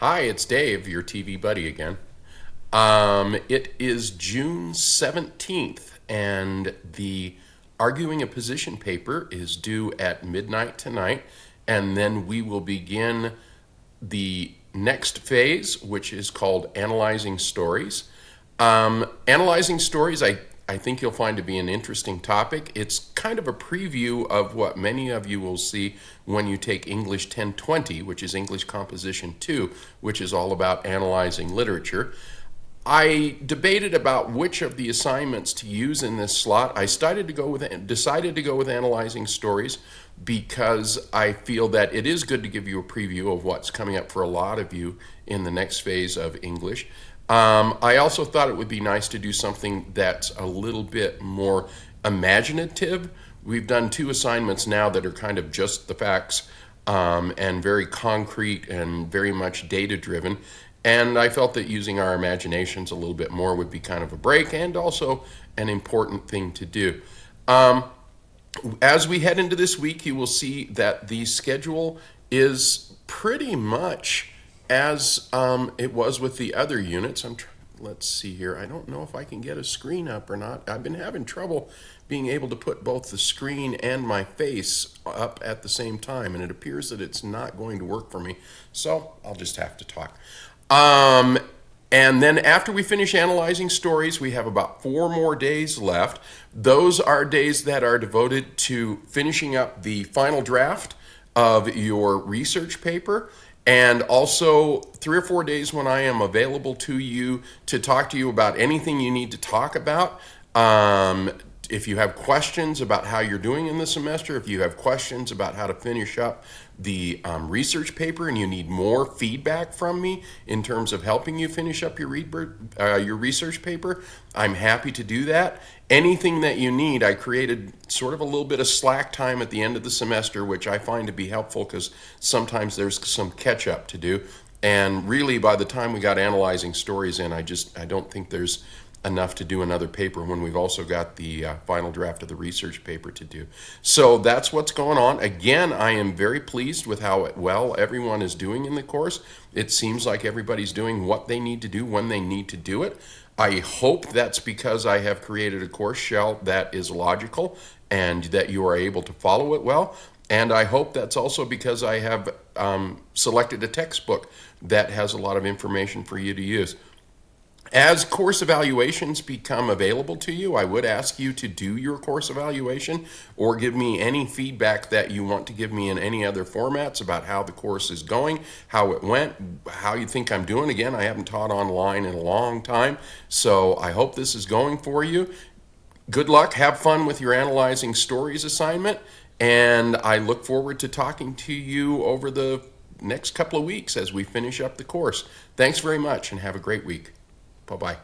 Hi, it's Dave, your TV buddy again. It is June 17th, and the Arguing a Position paper is due at midnight tonight, and then we will begin the next phase, which is called Analyzing Stories. Analyzing stories, I think you'll find to be an interesting topic. It's kind of a preview of what many of you will see when you take English 1020, which is English Composition 2, which is all about analyzing literature. I debated about which of the assignments to use in this slot. I decided to go with analyzing stories because I feel that it is good to give you a preview of what's coming up for a lot of you in the next phase of English. I also thought it would be nice to do something that's a little bit more imaginative. We've done two assignments now that are kind of just the facts and very concrete and very much data driven. And I felt that using our imaginations a little bit more would be kind of a break and also an important thing to do. As we head into this week, you will see that the schedule is pretty much as it was with the other units. Let's see here. I don't know if I can get a screen up or not. I've been having trouble being able to put both the screen and my face up at the same time, and it appears that it's not going to work for me. So I'll just have to talk. And then after we finish analyzing stories, we have about 4 more days left. Those are days that are devoted to finishing up the final draft of your research paper, and also 3 or 4 days when I am available to you to talk to you about anything you need to talk about. If you have questions about how you're doing in the semester, if you have questions about how to finish up the research paper and you need more feedback from me in terms of helping you finish up your research paper, I'm happy to do that. Anything that you need, I created sort of a little bit of slack time at the end of the semester, which I find to be helpful because sometimes there's some catch up to do. And really, by the time we got analyzing stories in, I don't think there's enough to do another paper when we've also got the final draft of the research paper to do. So that's what's going on. Again, I am very pleased with how well everyone is doing in the course. It seems like everybody's doing what they need to do when they need to do it. I hope that's because I have created a course shell that is logical and that you are able to follow it well. And I hope that's also because I have selected a textbook that has a lot of information for you to use. As course evaluations become available to you, I would ask you to do your course evaluation or give me any feedback that you want to give me in any other formats about how the course is going, how it went, how you think I'm doing. Again, I haven't taught online in a long time, so I hope this is going for you. Good luck. Have fun with your Analyzing Stories assignment, and I look forward to talking to you over the next couple of weeks as we finish up the course. Thanks very much, and have a great week. Bye-bye.